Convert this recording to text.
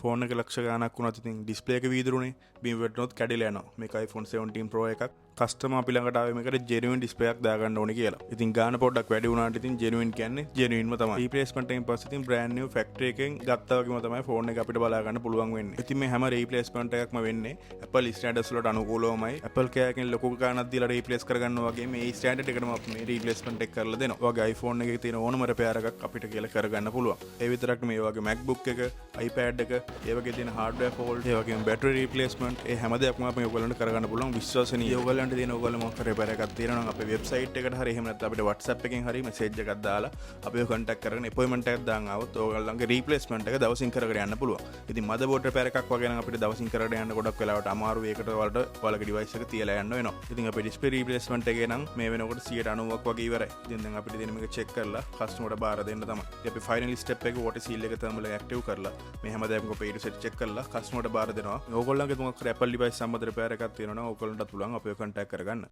Phone එක ලක්ෂ ගාණක් වුණත් ඉතින් ඩිස්ප්ලේ එක වීදුරුනේ බීම වැටුනොත් කැඩිලා යනවා. මේක iPhone 17 Pro එකක්. කස්ටමර් අපි ළඟට ආවේ මේකට ජෙනුයින් ඩිස්ප්ලේ එකක් දාගන්න ඕනේ කියලා. ඉතින් ගාණ පොඩ්ඩක් වැඩි වුණාට ඉතින් ජෙනුයින් කියන්නේ ජෙනුයින්ම තමයි. රීප්ලේස්මන්ට් එකෙන් පස්සේ ඉතින් බ්‍රෑන්ඩ් නිව් ෆැක්ටරි එකෙන් ගත්තා වගේම තමයි ෆෝන් එක අපිට බලා ගන්න පුළුවන් වෙන්නේ. ඉතින් මේ හැම රීප්ලේස්මන්ට් එකක්ම වෙන්නේ Apple ස්ටෑන්ඩඩ්ස් වලට අනුකූලවමයි. Apple කෑයකින් ලොකු ගාණක් දීලා රීප්ලේස් කරගන්නවා වගේ මේ ස්ටෑන්ඩඩ් එකටම අපි මේ රීප්ලේස්මන්ට් එක කරලා දෙනවා. වගේ iPhone එකේ තියෙන ඕනම රිපෙයාර් එකක් අපිට කියලා කරගන්න පුළුවන්. ඒ විතරක් මේ වගේ MacBook එක, iPad එක, ඒ වගේ තියෙන hardware fault, ඒ වගේම battery replacement, ඒ හැම දෙයක්ම අපි ඔයගොල්ලන්ට කරගන්න පුළුවන් විශ්වසනීය. ඔයගොල්ලන්ට තියෙන ඔයගොල්ලෝ මොකක් රිපෙයාර් එකක් තියෙනවා නම් අපේ වෙබ්සයිට් එකට හරි එහෙම නැත්නම් අපිට WhatsApp එකෙන් හරි message එකක් දාලා අපිව contact කරගෙන appointment එකක් දාන් ආවොත් ඔයගොල්ලන්ගේ replacement එක දවසින් කරගෙන යන්න පුළුවන්. ඉතින් motherboard repair එකක් වගේ නම් අපිට දවසින් කරගෙන යන්න ගොඩක් වෙලාවට අමාරුයි. ඒකට ඔයාලගේ device එක තියලා යන්න වෙනවා. ඉතින් අපේ display replacement එකේ නම් මේ වෙනකොට 90%ක් වගේ ඉවරයි. ඉතින් දැන් අපිට දෙන මේක check කරලා customer ට බාර දෙන්න තමයි. ඉතින් අපි final step එක water seal එක thermal එක active කරලා මේ හැම දෙයක්ම අපේ A to Z check කරලා customer ට බාර දෙනවා. ඕගොල්ලන්ගේ මොකක් හරි Apple device සම්බන්ධ repair එකක් තියෙනවා නම් ඕගොල්ලන්ටත් පුළුවන් අපිව contact කරගන්න.